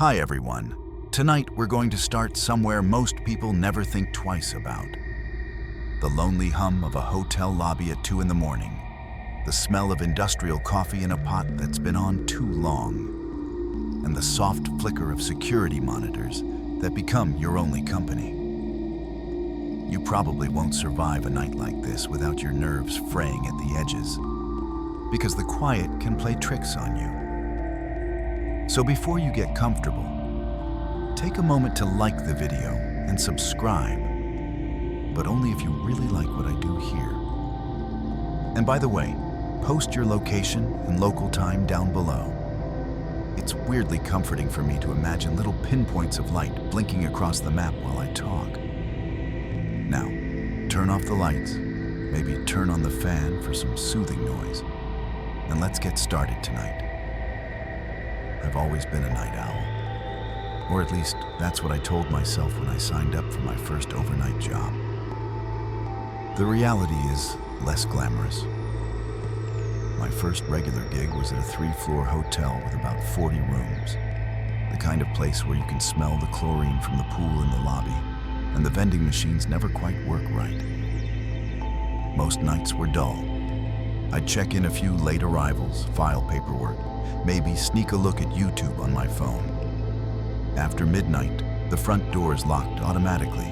Hi everyone. Tonight we're going to start somewhere most people never think twice about. The lonely hum of a hotel lobby at 2 in the morning. The smell of industrial coffee in a pot that's been on too long. And the soft flicker of security monitors that become your only company. You probably won't survive a night like this without your nerves fraying at the edges, because the quiet can play tricks on you. So before you get comfortable, take a moment to like the video and subscribe, but only if you really like what I do here. And by the way, post your location and local time down below. It's weirdly comforting for me to imagine little pinpoints of light blinking across the map while I talk. Now, turn off the lights, maybe turn on the fan for some soothing noise, and let's get started tonight. I've always been a night owl, or at least that's what I told myself when I signed up for my first overnight job. The reality is less glamorous. My first regular gig was at a 3-floor hotel with about 40 rooms, the kind of place where you can smell the chlorine from the pool in the lobby, and the vending machines never quite work right. Most nights were dull. I'd check in a few late arrivals, file paperwork, maybe sneak a look at YouTube on my phone. After midnight, the front doors locked automatically,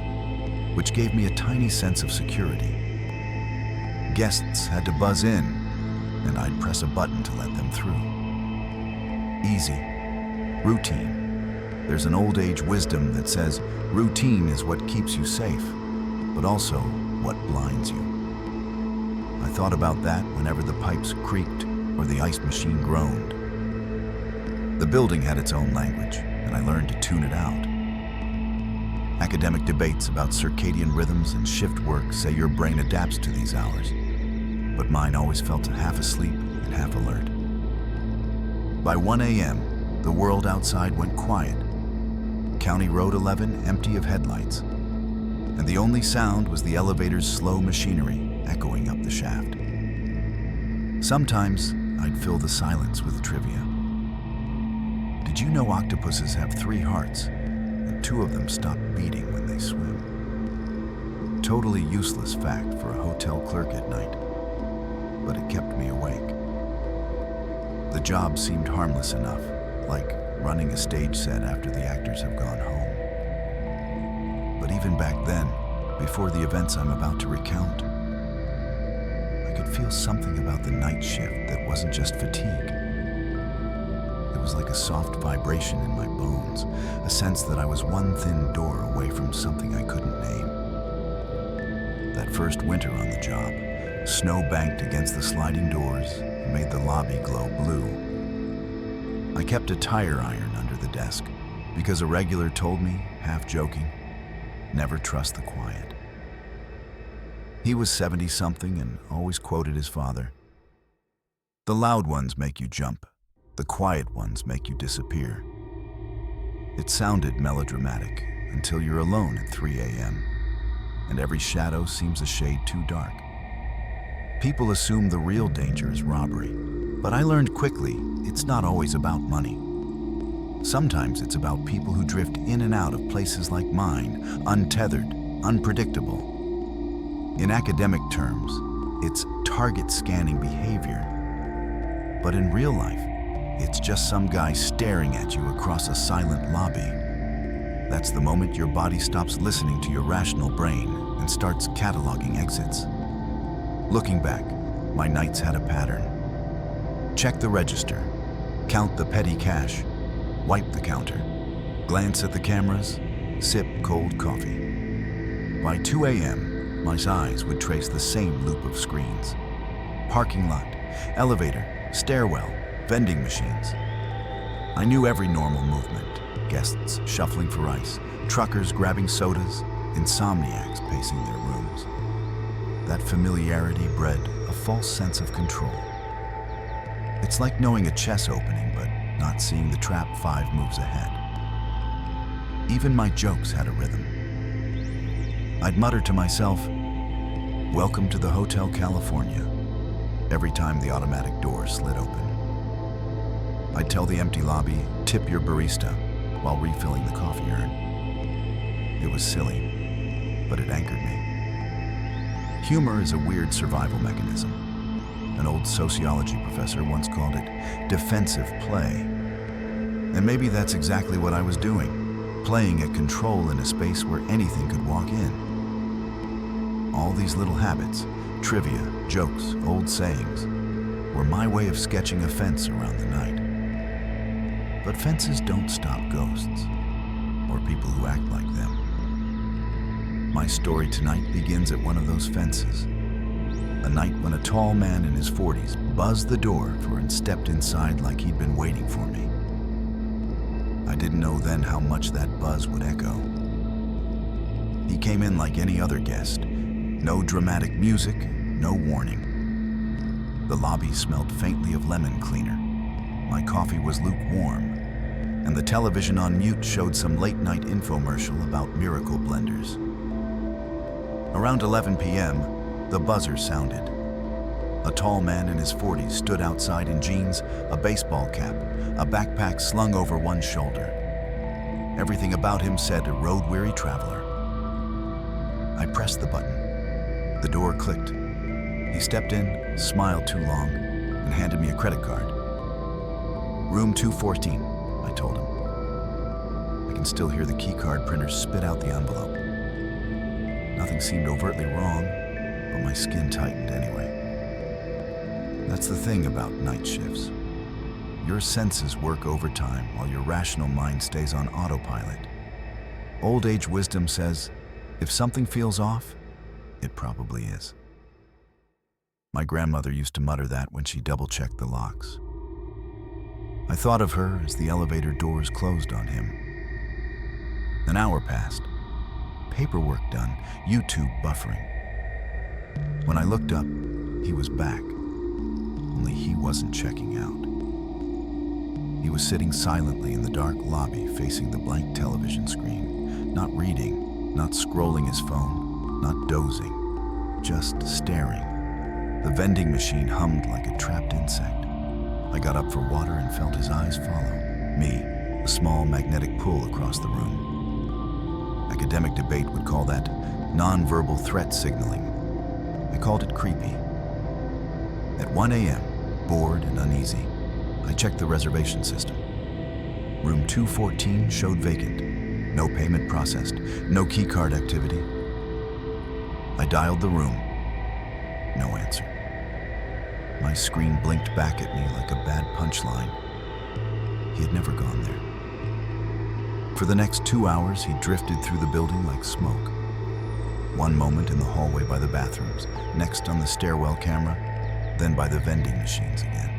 which gave me a tiny sense of security. Guests had to buzz in, and I'd press a button to let them through. Easy. Routine. There's an old age wisdom that says routine is what keeps you safe, but also what blinds you. I thought about that whenever the pipes creaked or the ice machine groaned. The building had its own language, and I learned to tune it out. Academic debates about circadian rhythms and shift work say your brain adapts to these hours, but mine always felt half asleep and half alert. By 1 a.m., the world outside went quiet. County Road 11 empty of headlights, and the only sound was the elevator's slow machinery echoing up the shaft. Sometimes I'd fill the silence with trivia. Did you know octopuses have 3 hearts, and 2 of them stop beating when they swim? Totally useless fact for a hotel clerk at night, but it kept me awake. The job seemed harmless enough, like running a stage set after the actors have gone home. But even back then, before the events I'm about to recount, I could feel something about the night shift that wasn't just fatigue. It was like a soft vibration in my bones, a sense that I was one thin door away from something I couldn't name. That first winter on the job, snow banked against the sliding doors and made the lobby glow blue. I kept a tire iron under the desk because a regular told me, half joking, never trust the quiet. He was 70-something and always quoted his father. The loud ones make you jump. The quiet ones make you disappear. It sounded melodramatic until you're alone at 3 a.m. and every shadow seems a shade too dark. People assume the real danger is robbery, but I learned quickly it's not always about money. Sometimes it's about people who drift in and out of places like mine, untethered, unpredictable. In academic terms, it's target scanning behavior. But in real life, it's just some guy staring at you across a silent lobby. That's the moment your body stops listening to your rational brain and starts cataloging exits. Looking back, my nights had a pattern. Check the register, count the petty cash, wipe the counter, glance at the cameras, sip cold coffee. By 2 a.m., my eyes would trace the same loop of screens. Parking lot, elevator, stairwell, vending machines. I knew every normal movement, guests shuffling for ice, truckers grabbing sodas, insomniacs pacing their rooms. That familiarity bred a false sense of control. It's like knowing a chess opening, but not seeing the trap 5 moves ahead. Even my jokes had a rhythm. I'd mutter to myself, "Welcome to the Hotel California," every time the automatic door slid open. I'd tell the empty lobby, "Tip your barista," while refilling the coffee urn. It was silly, but it anchored me. Humor is a weird survival mechanism. An old sociology professor once called it defensive play. And maybe that's exactly what I was doing, playing at control in a space where anything could walk in. All these little habits, trivia, jokes, old sayings, were my way of sketching a fence around the night. But fences don't stop ghosts, or people who act like them. My story tonight begins at one of those fences. A night when a tall man in his 40s buzzed the door and stepped inside like he'd been waiting for me. I didn't know then how much that buzz would echo. He came in like any other guest. No dramatic music, no warning. The lobby smelled faintly of lemon cleaner. My coffee was lukewarm, and the television on mute showed some late-night infomercial about miracle blenders. Around 11 p.m., the buzzer sounded. A tall man in his 40s stood outside in jeans, a baseball cap, a backpack slung over one shoulder. Everything about him said a road-weary traveler. I pressed the button. The door clicked. He stepped in, smiled too long, and handed me a credit card. Room 214, I told him. I can still hear the keycard printer spit out the envelope. Nothing seemed overtly wrong, but my skin tightened anyway. That's the thing about night shifts. Your senses work overtime while your rational mind stays on autopilot. Old age wisdom says, if something feels off, it probably is. My grandmother used to mutter that when she double-checked the locks. I thought of her as the elevator doors closed on him. An hour passed. Paperwork done, YouTube buffering. When I looked up, he was back. Only he wasn't checking out. He was sitting silently in the dark lobby facing the blank television screen, not reading, not scrolling his phone, not dozing, just staring. The vending machine hummed like a trapped insect. I got up for water and felt his eyes follow me, a small magnetic pull across the room. Academic debate would call that nonverbal threat signaling. I called it creepy. At 1 a.m., bored and uneasy, I checked the reservation system. Room 214 showed vacant. No payment processed, no keycard activity. I dialed the room. No answer. My screen blinked back at me like a bad punchline. He had never gone there. For the next 2 hours, he drifted through the building like smoke. One moment in the hallway by the bathrooms, next on the stairwell camera, then by the vending machines again.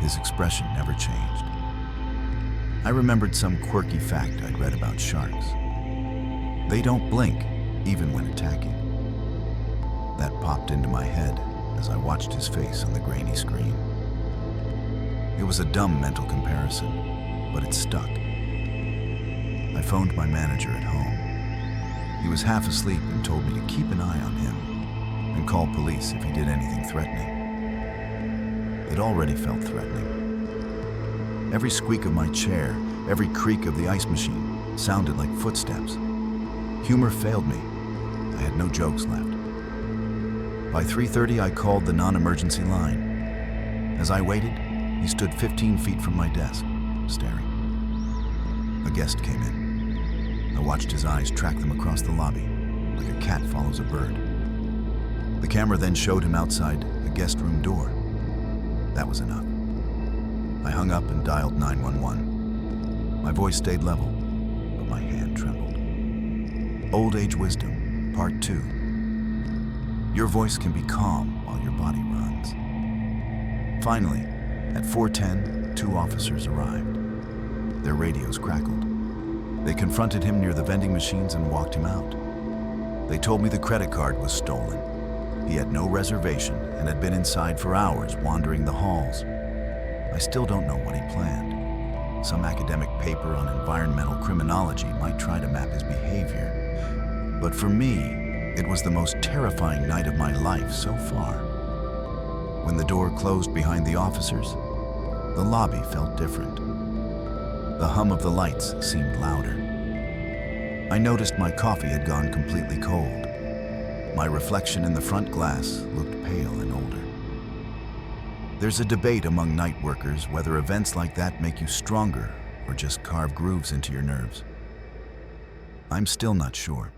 His expression never changed. I remembered some quirky fact I'd read about sharks. They don't blink, even when attacking. That popped into my head as I watched his face on the grainy screen. It was a dumb mental comparison, but it stuck. I phoned my manager at home. He was half asleep and told me to keep an eye on him and call police if he did anything threatening. It already felt threatening. Every squeak of my chair, every creak of the ice machine sounded like footsteps. Humor failed me. I had no jokes left. By 3:30, I called the non-emergency line. As I waited, he stood 15 feet from my desk, staring. A guest came in. I watched his eyes track them across the lobby, like a cat follows a bird. The camera then showed him outside a guest room door. That was enough. I hung up and dialed 911. My voice stayed level, but my hand trembled. Old Age Wisdom, Part 2. Your voice can be calm while your body runs. Finally, at 4:10, 2 officers arrived. Their radios crackled. They confronted him near the vending machines and walked him out. They told me the credit card was stolen. He had no reservation and had been inside for hours wandering the halls. I still don't know what he planned. Some academic paper on environmental criminology might try to map his behavior. But for me, it was the most terrifying night of my life so far. When the door closed behind the officers, the lobby felt different. The hum of the lights seemed louder. I noticed my coffee had gone completely cold. My reflection in the front glass looked pale and older. There's a debate among night workers whether events like that make you stronger or just carve grooves into your nerves. I'm still not sure.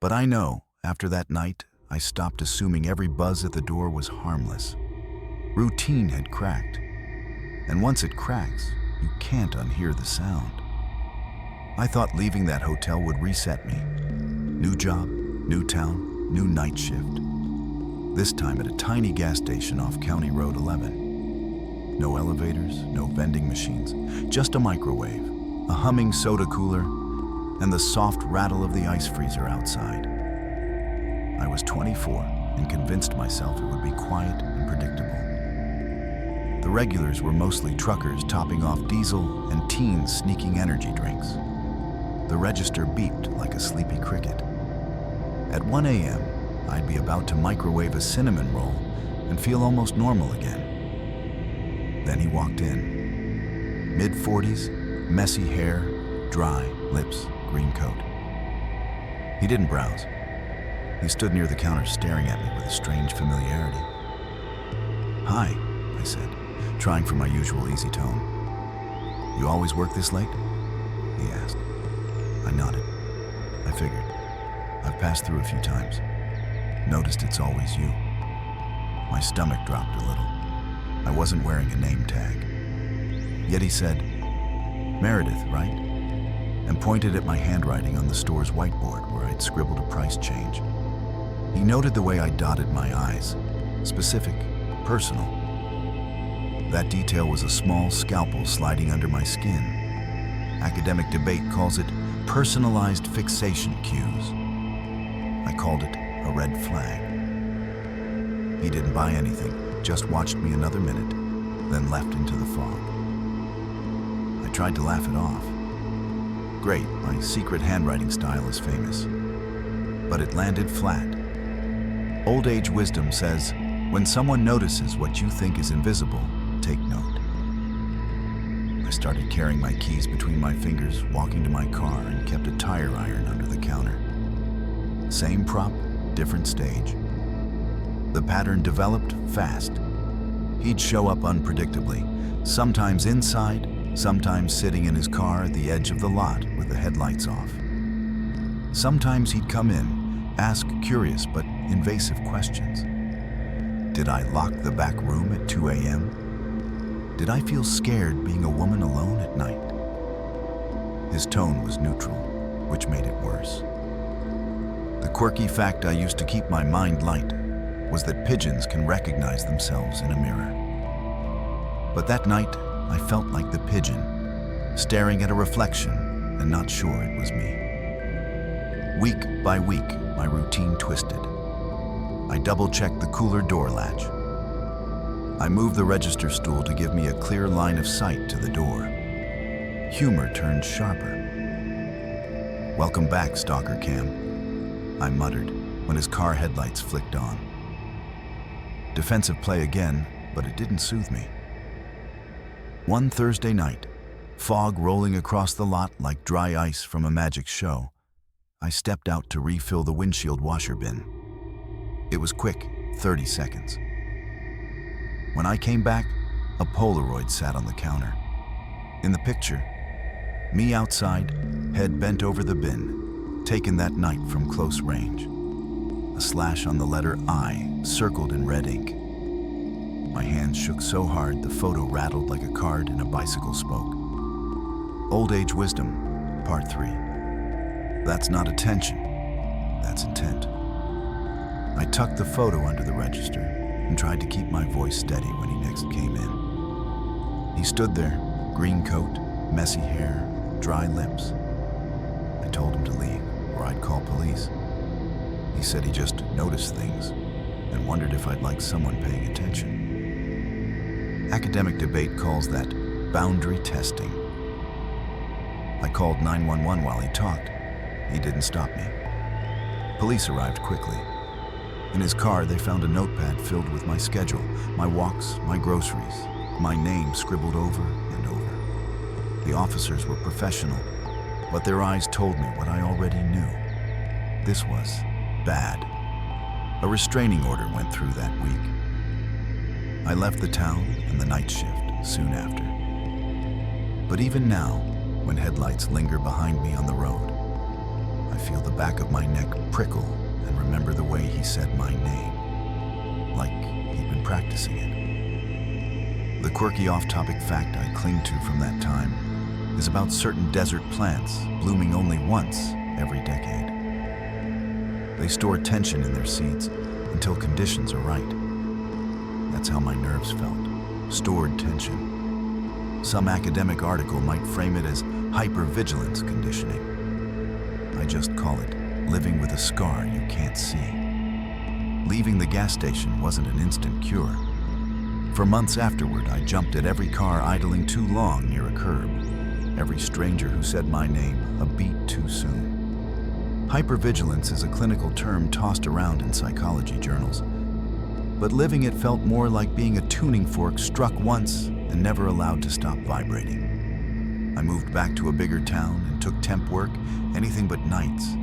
But I know, after that night, I stopped assuming every buzz at the door was harmless. Routine had cracked. And once it cracks, you can't unhear the sound. I thought leaving that hotel would reset me. New job, new town, new night shift. This time at a tiny gas station off County Road 11. No elevators, no vending machines, just a microwave, a humming soda cooler, and the soft rattle of the ice freezer outside. I was 24 and convinced myself it would be quiet and predictable. The regulars were mostly truckers topping off diesel and teens sneaking energy drinks. The register beeped like a sleepy cricket. At 1 a.m., I'd be about to microwave a cinnamon roll and feel almost normal again. Then he walked in. Mid-40s, messy hair, dry lips, green coat. He didn't browse. He stood near the counter staring at me with a strange familiarity. "Hi," I said, trying for my usual easy tone. "You always work this late?" he asked. I nodded. I figured. I've passed through a few times. Noticed it's always you. My stomach dropped a little. I wasn't wearing a name tag. Yet he said, "Meredith, right?" and pointed at my handwriting on the store's whiteboard where I'd scribbled a price change. He noted the way I dotted my I's. Specific, personal. That detail was a small scalpel sliding under my skin. Academic debate calls it personalized fixation cues. I called it a red flag. He didn't buy anything, just watched me another minute, then left into the fog. I tried to laugh it off. Great, my secret handwriting style is famous. But it landed flat. Old age wisdom says, when someone notices what you think is invisible, take note. I started carrying my keys between my fingers, walking to my car, and kept a tire iron under the counter. Same prop, different stage. The pattern developed fast. He'd show up unpredictably, sometimes inside, sometimes sitting in his car at the edge of the lot with the headlights off. Sometimes he'd come in, ask curious but invasive questions. Did I lock the back room at 2 a.m.? Did I feel scared being a woman alone at night? His tone was neutral, which made it worse. The quirky fact I used to keep my mind light was that pigeons can recognize themselves in a mirror. But that night, I felt like the pigeon, staring at a reflection and not sure it was me. Week by week, my routine twisted. I double-checked the cooler door latch. I moved the register stool to give me a clear line of sight to the door. Humor turned sharper. "Welcome back, Stalker Cam," I muttered when his car headlights flicked on. Defensive play again, but it didn't soothe me. One Thursday night, fog rolling across the lot like dry ice from a magic show, I stepped out to refill the windshield washer bin. It was quick, 30 seconds. When I came back, a Polaroid sat on the counter. In the picture, me outside, head bent over the bin, taken that night from close range. A slash on the letter I, circled in red ink. My hands shook so hard the photo rattled like a card in a bicycle spoke. Old Age Wisdom, Part 3. That's not attention, that's intent. I tucked the photo under the register and tried to keep my voice steady when he next came in. He stood there, green coat, messy hair, dry lips. I told him to leave, or I'd call police. He said he just noticed things and wondered if I'd like someone paying attention. Academic debate calls that boundary testing. I called 911 while he talked. He didn't stop me. Police arrived quickly. In his car, they found a notepad filled with my schedule, my walks, my groceries, my name scribbled over and over. The officers were professional, but their eyes told me what I already knew. This was bad. A restraining order went through that week. I left the town and the night shift soon after. But even now, when headlights linger behind me on the road, I feel the back of my neck prickle and remember the way he said my name, like he'd been practicing it. The quirky off-topic fact I cling to from that time is about certain desert plants blooming only once every decade. They store tension in their seeds until conditions are right. That's how my nerves felt. Stored tension. Some academic article might frame it as hypervigilance conditioning. I just call it living with a scar you can't see. Leaving the gas station wasn't an instant cure. For months afterward, I jumped at every car idling too long near a curb, every stranger who said my name a beat too soon. Hypervigilance is a clinical term tossed around in psychology journals, but living it felt more like being a tuning fork struck once and never allowed to stop vibrating. I moved back to a bigger town and took temp work, anything but nights.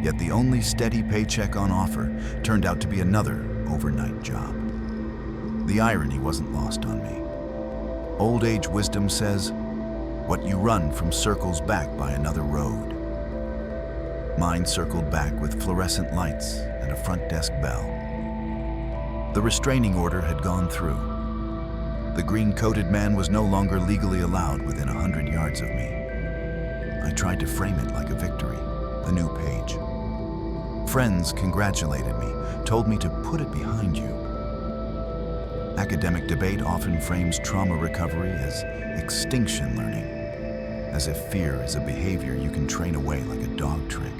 Yet the only steady paycheck on offer turned out to be another overnight job. The irony wasn't lost on me. Old age wisdom says, what you run from circles back by another road. Mine circled back with fluorescent lights and a front desk bell. The restraining order had gone through. The green-coated man was no longer legally allowed within 100 yards of me. I tried to frame it like a victory, a new page. Friends congratulated me, told me to put it behind you. Academic debate often frames trauma recovery as extinction learning, as if fear is a behavior you can train away like a dog trick.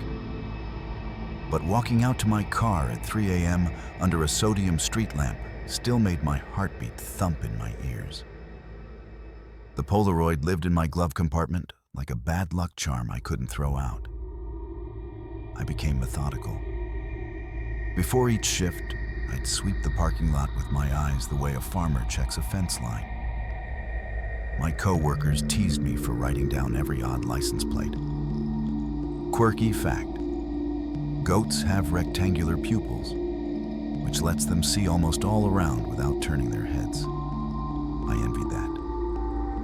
But walking out to my car at 3 a.m. under a sodium street lamp still made my heartbeat thump in my ears. The Polaroid lived in my glove compartment like a bad luck charm I couldn't throw out. I became methodical. Before each shift, I'd sweep the parking lot with my eyes the way a farmer checks a fence line. My co-workers teased me for writing down every odd license plate. Quirky fact: goats have rectangular pupils, which lets them see almost all around without turning their heads. I envied that.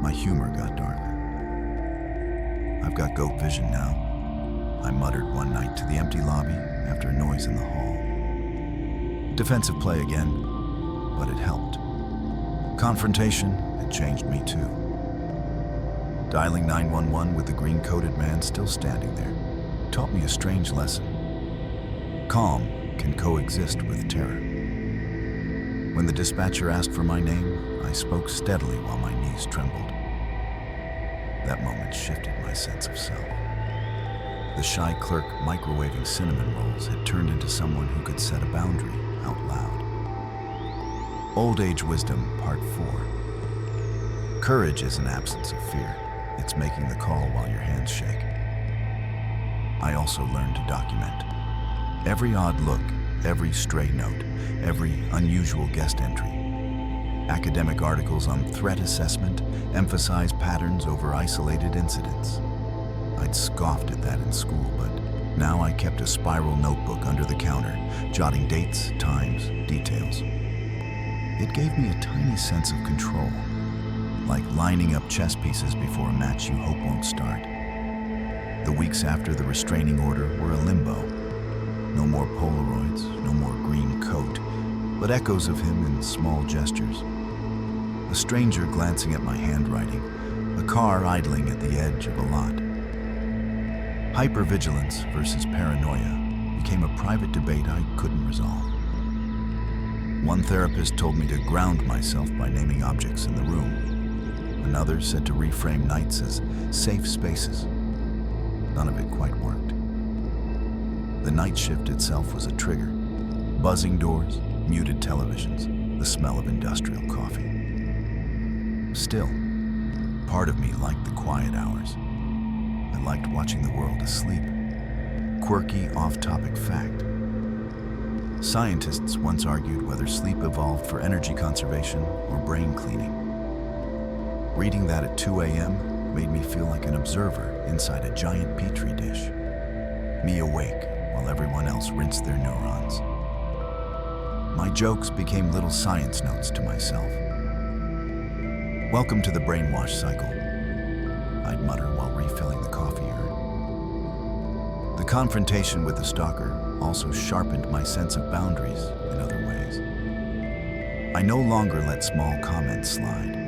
My humor got darker. I've got goat vision now, I muttered one night to the empty lobby after a noise in the hall. Defensive play again, but it helped. Confrontation had changed me too. Dialing 911 with the green-coated man still standing there taught me a strange lesson. Calm can coexist with terror. When the dispatcher asked for my name, I spoke steadily while my knees trembled. That moment shifted my sense of self. The shy clerk microwaving cinnamon rolls had turned into someone who could set a boundary out loud. Old Age Wisdom, Part 4. Courage is an absence of fear. It's making the call while your hands shake. I also learned to document. Every odd look, every stray note, every unusual guest entry. Academic articles on threat assessment emphasize patterns over isolated incidents. I'd scoffed at that in school, but now I kept a spiral notebook under the counter, jotting dates, times, details. It gave me a tiny sense of control, like lining up chess pieces before a match you hope won't start. The weeks after the restraining order were a limbo. No more Polaroids, no more green coat, but echoes of him in small gestures. A stranger glancing at my handwriting, a car idling at the edge of a lot. Hypervigilance versus paranoia became a private debate I couldn't resolve. One therapist told me to ground myself by naming objects in the room. Another said to reframe nights as safe spaces. None of it quite worked. The night shift itself was a trigger. Buzzing doors, muted televisions, the smell of industrial coffee. Still, part of me liked the quiet hours. I liked watching the world asleep. Quirky, off-topic fact. Scientists once argued whether sleep evolved for energy conservation or brain cleaning. Reading that at 2 a.m. made me feel like an observer inside a giant petri dish. Me awake while everyone else rinsed their neurons. My jokes became little science notes to myself. "Welcome to the brainwash cycle," I'd mutter while refilling the coffee urn. The confrontation with the stalker also sharpened my sense of boundaries in other ways. I no longer let small comments slide.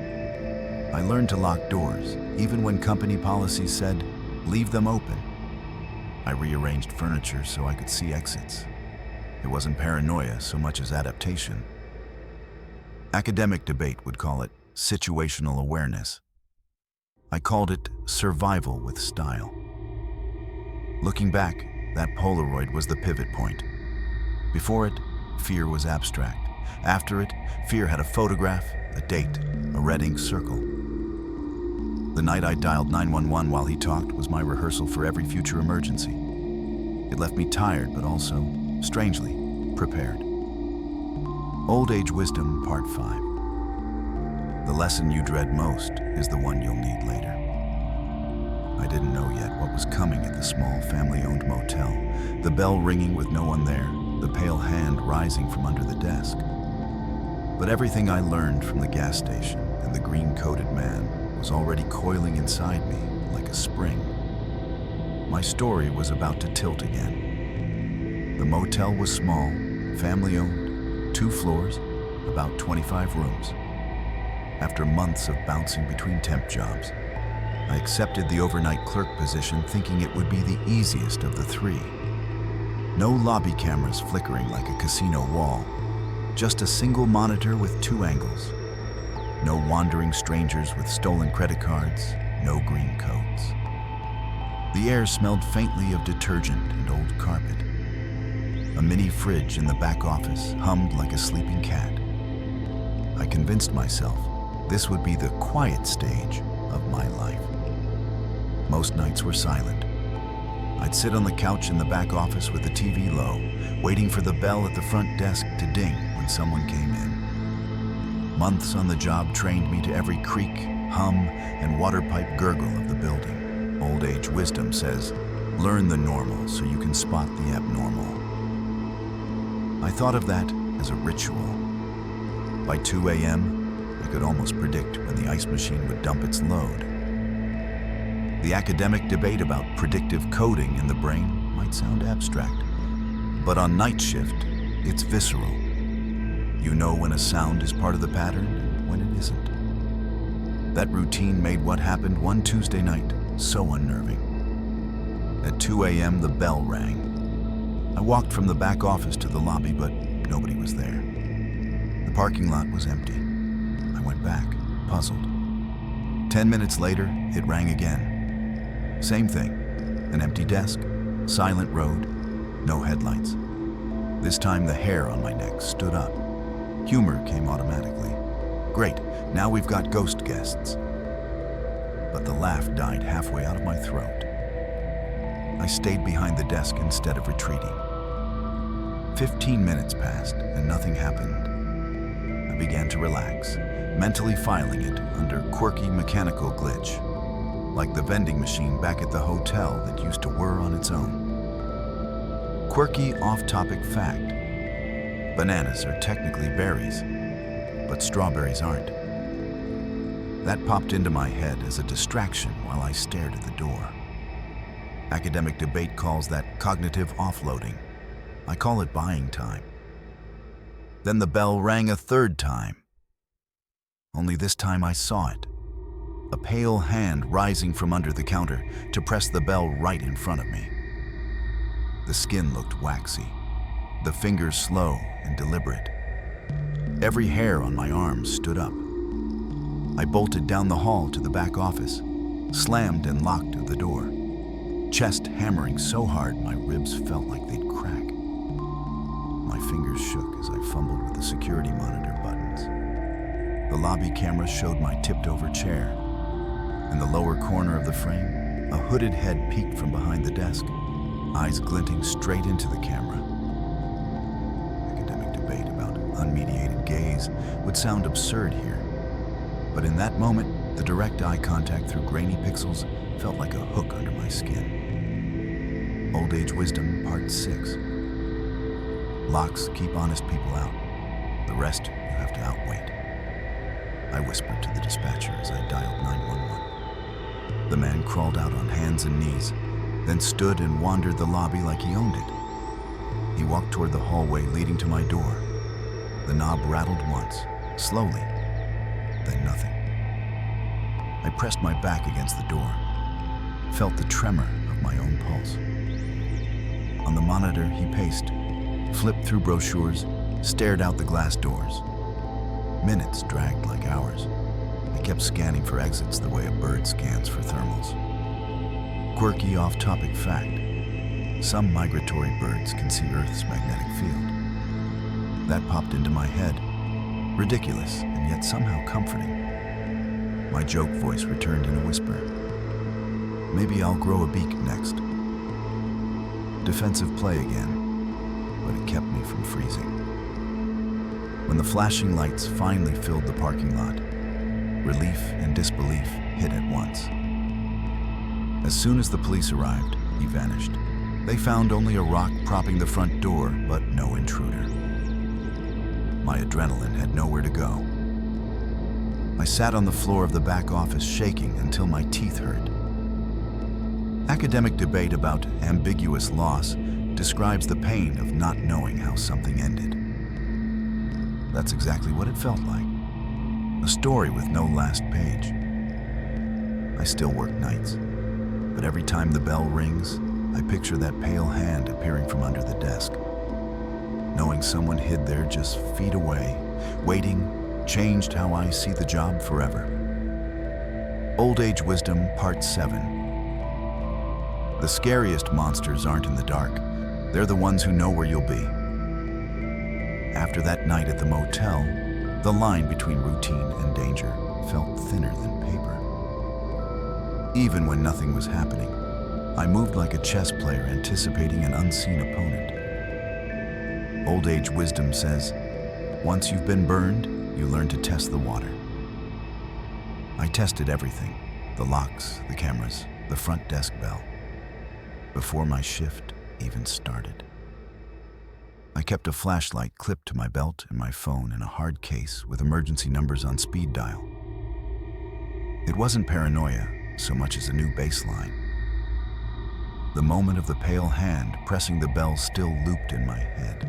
I learned to lock doors, even when company policies said, "Leave them open." I rearranged furniture so I could see exits. It wasn't paranoia so much as adaptation. Academic debate would call it situational awareness. I called it survival with style. Looking back, that Polaroid was the pivot point. Before it, fear was abstract. After it, fear had a photograph, a date, a red ink circle. The night I dialed 911 while he talked was my rehearsal for every future emergency. It left me tired, but also, strangely, prepared. Old Age Wisdom, Part 5. The lesson you dread most is the one you'll need later. I didn't know yet what was coming at the small family-owned motel, the bell ringing with no one there, the pale hand rising from under the desk. But everything I learned from the gas station and the green-coated man was already coiling inside me like a spring. My story was about to tilt again. The motel was small, family-owned, 2 floors, about 25 rooms. After months of bouncing between temp jobs, I accepted the overnight clerk position thinking it would be the easiest of the 3. No lobby cameras flickering like a casino wall, just a single monitor with 2 angles. No wandering strangers with stolen credit cards, no green coats. The air smelled faintly of detergent and old carpet. A mini fridge in the back office hummed like a sleeping cat. I convinced myself this would be the quiet stage of my life. Most nights were silent. I'd sit on the couch in the back office with the TV low, waiting for the bell at the front desk to ding when someone came in. Months on the job trained me to every creak, hum, and water pipe gurgle of the building. Old Age Wisdom says, learn the normal so you can spot the abnormal. I thought of that as a ritual. By 2 a.m., I could almost predict when the ice machine would dump its load. The academic debate about predictive coding in the brain might sound abstract, but on night shift, it's visceral. You know when a sound is part of the pattern and when it isn't. That routine made what happened one Tuesday night so unnerving. At 2 a.m., the bell rang. I walked from the back office to the lobby, but nobody was there. The parking lot was empty. I went back, puzzled. 10 minutes later, it rang again. Same thing, an empty desk, silent road, no headlights. This time the hair on my neck stood up. Humor came automatically. Great, now we've got ghost guests. But the laugh died halfway out of my throat. I stayed behind the desk instead of retreating. 15 minutes passed and nothing happened. I began to relax, mentally filing it under quirky mechanical glitch, like the vending machine back at the hotel that used to whir on its own. Quirky off-topic fact. Bananas are technically berries, but strawberries aren't. That popped into my head as a distraction while I stared at the door. Academic debate calls that cognitive offloading. I call it buying time. Then the bell rang a 3rd time. Only this time I saw it. A pale hand rising from under the counter to press the bell right in front of me. The skin looked waxy, the fingers slow and deliberate. Every hair on my arm stood up. I bolted down the hall to the back office, slammed and locked the door, chest hammering so hard my ribs felt like they'd crack. My fingers shook as I fumbled with the security monitor buttons. The lobby camera showed my tipped-over chair. In the lower corner of the frame, a hooded head peeked from behind the desk, eyes glinting straight into the camera. Academic debate about unmediated gaze would sound absurd here, but in that moment, The direct eye contact through grainy pixels felt like a hook under my skin. Old Age Wisdom, Part 6. Locks keep honest people out. The rest you have to outwait. I whispered to the dispatcher as I dialed 911. The man crawled out on hands and knees, then stood and wandered the lobby like he owned it. He walked toward the hallway leading to my door. The knob rattled once, slowly, then nothing. I pressed my back against the door, felt the tremor of my own pulse. On the monitor, he paced, flipped through brochures, stared out the glass doors. Minutes dragged like hours. I kept scanning for exits the way a bird scans for thermals. Quirky off-topic fact: some migratory birds can see Earth's magnetic field. That popped into my head. Ridiculous, and yet somehow comforting. My joke voice returned in a whisper. Maybe I'll grow a beak next. Defensive play again, but it kept me from freezing. When the flashing lights finally filled the parking lot, relief and disbelief hit at once. As soon as the police arrived, he vanished. They found only a rock propping the front door, but no intruder. My adrenaline had nowhere to go. I sat on the floor of the back office shaking until my teeth hurt. Academic debate about ambiguous loss describes the pain of not knowing how something ended. That's exactly what it felt like. A story with no last page. I still work nights, but every time the bell rings, I picture that pale hand appearing from under the desk. Knowing someone hid there just feet away, waiting, changed how I see the job forever. Old Age Wisdom, Part 7. The scariest monsters aren't in the dark. They're the ones who know where you'll be. After that night at the motel, the line between routine and danger felt thinner than paper. Even when nothing was happening, I moved like a chess player anticipating an unseen opponent. Old Age Wisdom says, once you've been burned, you learn to test the water. I tested everything, the locks, the cameras, the front desk bell, before my shift even started. I kept a flashlight clipped to my belt and my phone in a hard case with emergency numbers on speed dial. It wasn't paranoia so much as a new baseline. The moment of the pale hand pressing the bell still looped in my head.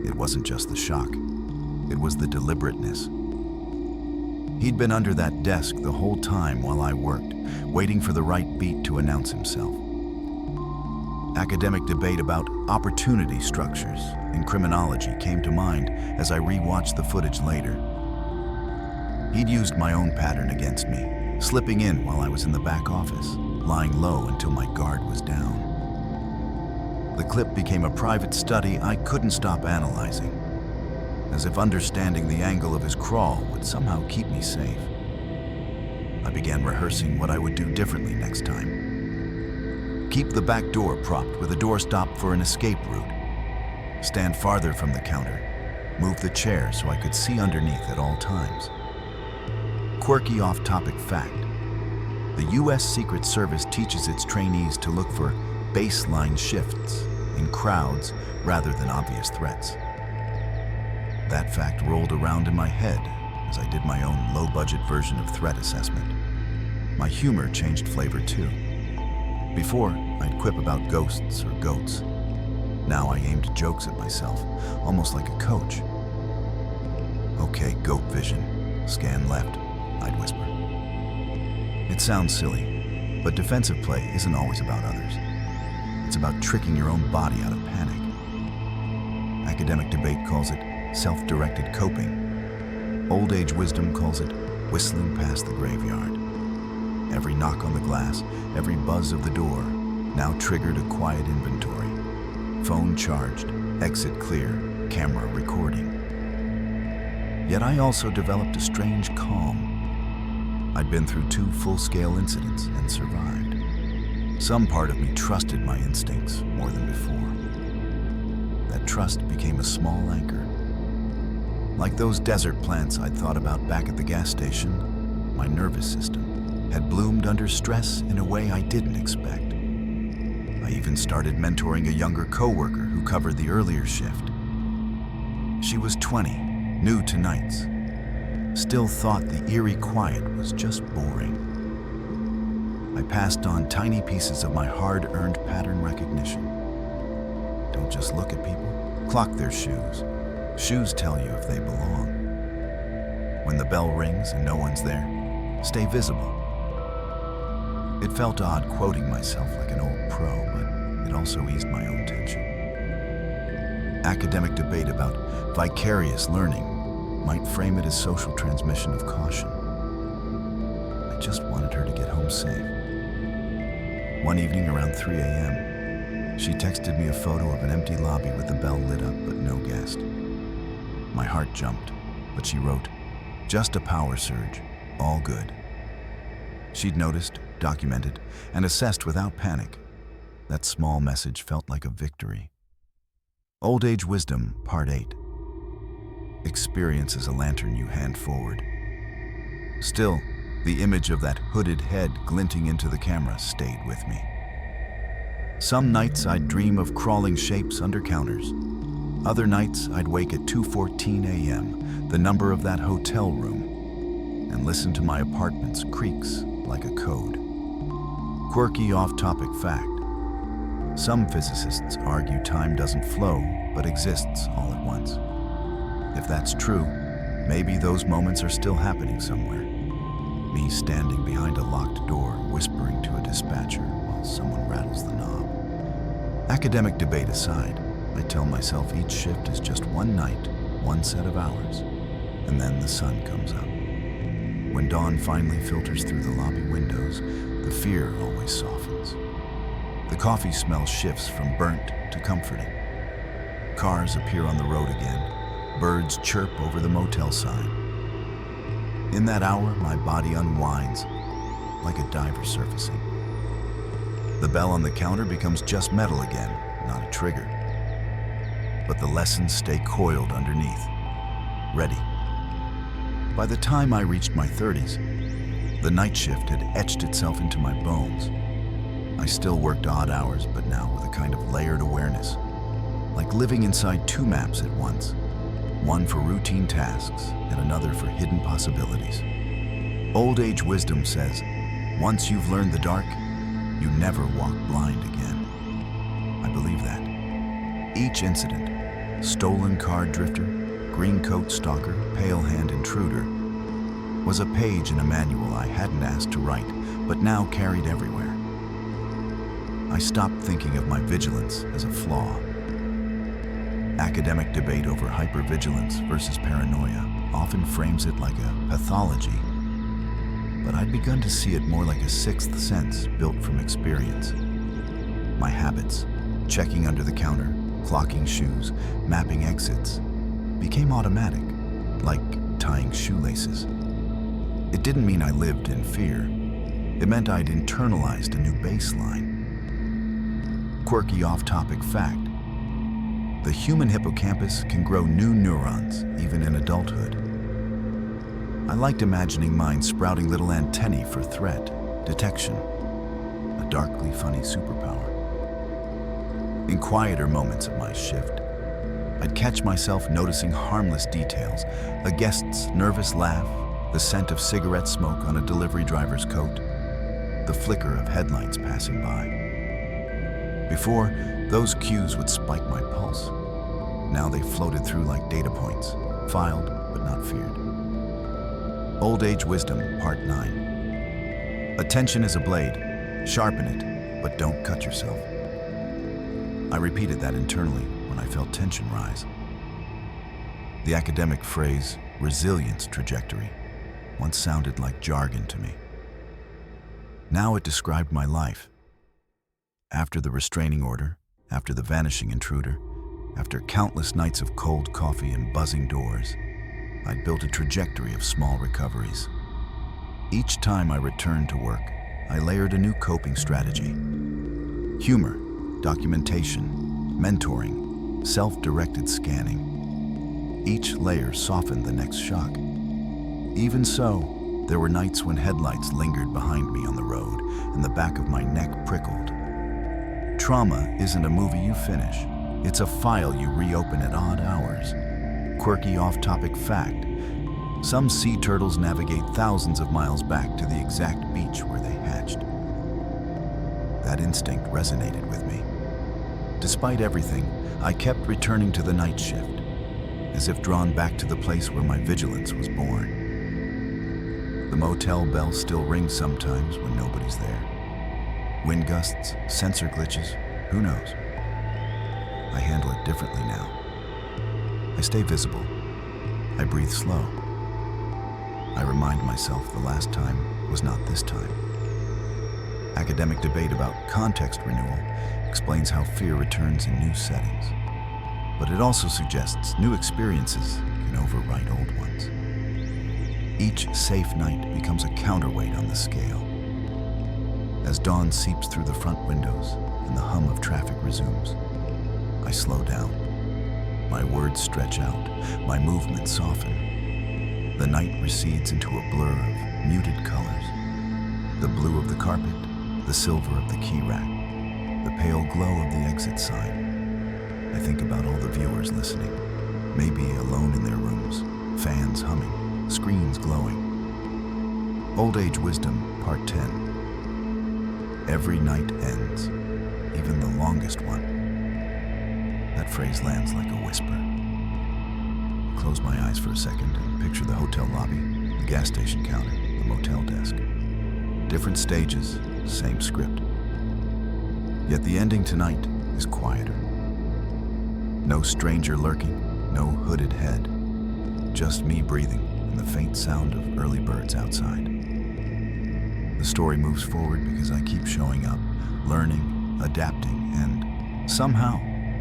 It wasn't just the shock, it was the deliberateness. He'd been under that desk the whole time while I worked, waiting for the right beat to announce himself. Academic debate about opportunity structures in criminology came to mind as I rewatched the footage later. He'd used my own pattern against me, slipping in while I was in the back office, lying low until my guard was down. The clip became a private study I couldn't stop analyzing, as if understanding the angle of his crawl would somehow keep me safe. I began rehearsing what I would do differently next time. Keep the back door propped with a doorstop for an escape route. Stand farther from the counter. Move the chair so I could see underneath at all times. Quirky off-topic fact: the U.S. Secret Service teaches its trainees to look for baseline shifts in crowds rather than obvious threats. That fact rolled around in my head as I did my own low-budget version of threat assessment. My humor changed flavor too. Before, I'd quip about ghosts or goats. Now I aimed jokes at myself, almost like a coach. Okay, goat vision. Scan left, I'd whisper. It sounds silly, but defensive play isn't always about others. It's about tricking your own body out of panic. Academic debate calls it self-directed coping. Old Age Wisdom calls it whistling past the graveyard. Every knock on the glass, every buzz of the door, now triggered a quiet inventory. Phone charged, exit clear, camera recording. Yet I also developed a strange calm. I'd been through 2 full-scale incidents and survived. Some part of me trusted my instincts more than before. That trust became a small anchor. Like those desert plants I'd thought about back at the gas station, my nervous system had bloomed under stress in a way I didn't expect. I even started mentoring a younger coworker who covered the earlier shift. She was 20, new to nights, still thought the eerie quiet was just boring. I passed on tiny pieces of my hard-earned pattern recognition. Don't just look at people, clock their shoes. Shoes tell you if they belong. When the bell rings and no one's there, stay visible. It felt odd quoting myself like an old pro, but it also eased my own tension. Academic debate about vicarious learning might frame it as social transmission of caution. I just wanted her to get home safe. One evening around 3 a.m., she texted me a photo of an empty lobby with the bell lit up but no guest. My heart jumped, but she wrote, "Just a power surge, all good." She'd noticed, documented, and assessed without panic. That small message felt like a victory. Old Age Wisdom, Part 8. Experience is a lantern you hand forward. Still, the image of that hooded head glinting into the camera stayed with me. Some nights I'd dream of crawling shapes under counters. Other nights I'd wake at 2:14 a.m., the number of that hotel room, and listen to my apartment's creaks like a code. Quirky off-topic fact. Some physicists argue time doesn't flow, but exists all at once. If that's true, maybe those moments are still happening somewhere. Me standing behind a locked door, whispering to a dispatcher while someone rattles the knob. Academic debate aside, I tell myself each shift is just one night, one set of hours, and then the sun comes up. When dawn finally filters through the lobby windows, the fear always softens. The coffee smell shifts from burnt to comforting. Cars appear on the road again. Birds chirp over the motel sign. In that hour, my body unwinds like a diver surfacing. The bell on the counter becomes just metal again, not a trigger. But the lessons stay coiled underneath, ready. By the time I reached my 30s, the night shift had etched itself into my bones. I still worked odd hours, but now with a kind of layered awareness, like living inside two maps at once, one for routine tasks and another for hidden possibilities. Old Age Wisdom says, once you've learned the dark, you never walk blind again. I believe that. Each incident, stolen car drifter, green coat stalker, pale hand intruder, was a page in a manual I hadn't asked to write, but now carried everywhere. I stopped thinking of my vigilance as a flaw. Academic debate over hypervigilance versus paranoia often frames it like a pathology, but I'd begun to see it more like a sixth sense built from experience. My habits, checking under the counter, clocking shoes, mapping exits, became automatic, like tying shoelaces. It didn't mean I lived in fear. It meant I'd internalized a new baseline. Quirky off-topic fact. The human hippocampus can grow new neurons, even in adulthood. I liked imagining mine sprouting little antennae for threat, detection, a darkly funny superpower. In quieter moments of my shift, I'd catch myself noticing harmless details, a guest's nervous laugh, the scent of cigarette smoke on a delivery driver's coat, the flicker of headlights passing by. Before, those cues would spike my pulse. Now they floated through like data points, filed but not feared. Old Age Wisdom, Part 9. Attention is a blade. Sharpen it, but don't cut yourself. I repeated that internally when I felt tension rise. The academic phrase, resilience trajectory, once sounded like jargon to me. Now it described my life. After the restraining order, after the vanishing intruder, after countless nights of cold coffee and buzzing doors, I'd built a trajectory of small recoveries. Each time I returned to work, I layered a new coping strategy. Humor, documentation, mentoring, self-directed scanning. Each layer softened the next shock. Even so, There were nights when headlights lingered behind me on the road and the back of my neck prickled. Trauma isn't a movie you finish. It's a file you reopen at odd hours. Quirky off-topic fact: some sea turtles navigate thousands of miles back to the exact beach where they hatched. That instinct resonated with me. Despite everything, I kept returning to the night shift, as if drawn back to the place where my vigilance was born. The motel bell still rings sometimes when nobody's there. Wind gusts, sensor glitches, who knows? I handle it differently now. I stay visible. I breathe slow. I remind myself the last time was not this time. Academic debate about context renewal explains how fear returns in new settings, but it also suggests new experiences can overwrite old ones. Each safe night becomes a counterweight on the scale. As dawn seeps through the front windows and the hum of traffic resumes, I slow down. My words stretch out, my movements soften. The night recedes into a blur of muted colors. The blue of the carpet, the silver of the key rack, the pale glow of the exit sign. I think about all the viewers listening, maybe alone in their rooms, fans humming, screens glowing. Old Age Wisdom, Part 10. Every night ends, even the longest one. That phrase lands like a whisper. Close my eyes for a second and picture the hotel lobby, the gas station counter, the motel desk. Different stages, same script. Yet the ending tonight is quieter. No stranger lurking, no hooded head, just me breathing and the faint sound of early birds outside. The story moves forward because I keep showing up, learning, adapting, and somehow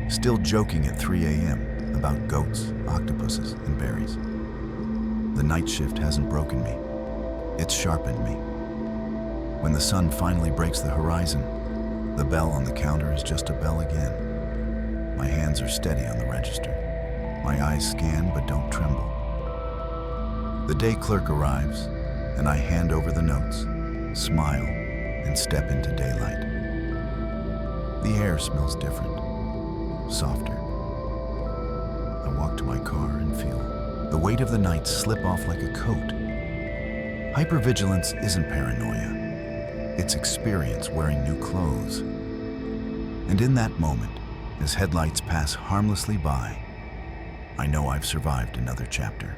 still joking at 3 a.m. about goats, octopuses, and berries. The night shift hasn't broken me. It's sharpened me. When the sun finally breaks the horizon, the bell on the counter is just a bell again. My hands are steady on the register. My eyes scan but don't tremble. The day clerk arrives, and I hand over the notes, smile, and step into daylight. The air smells different, softer. I walk to my car and feel the weight of the night slip off like a coat. Hypervigilance isn't paranoia. It's experience wearing new clothes. And in that moment, as headlights pass harmlessly by, I know I've survived another chapter.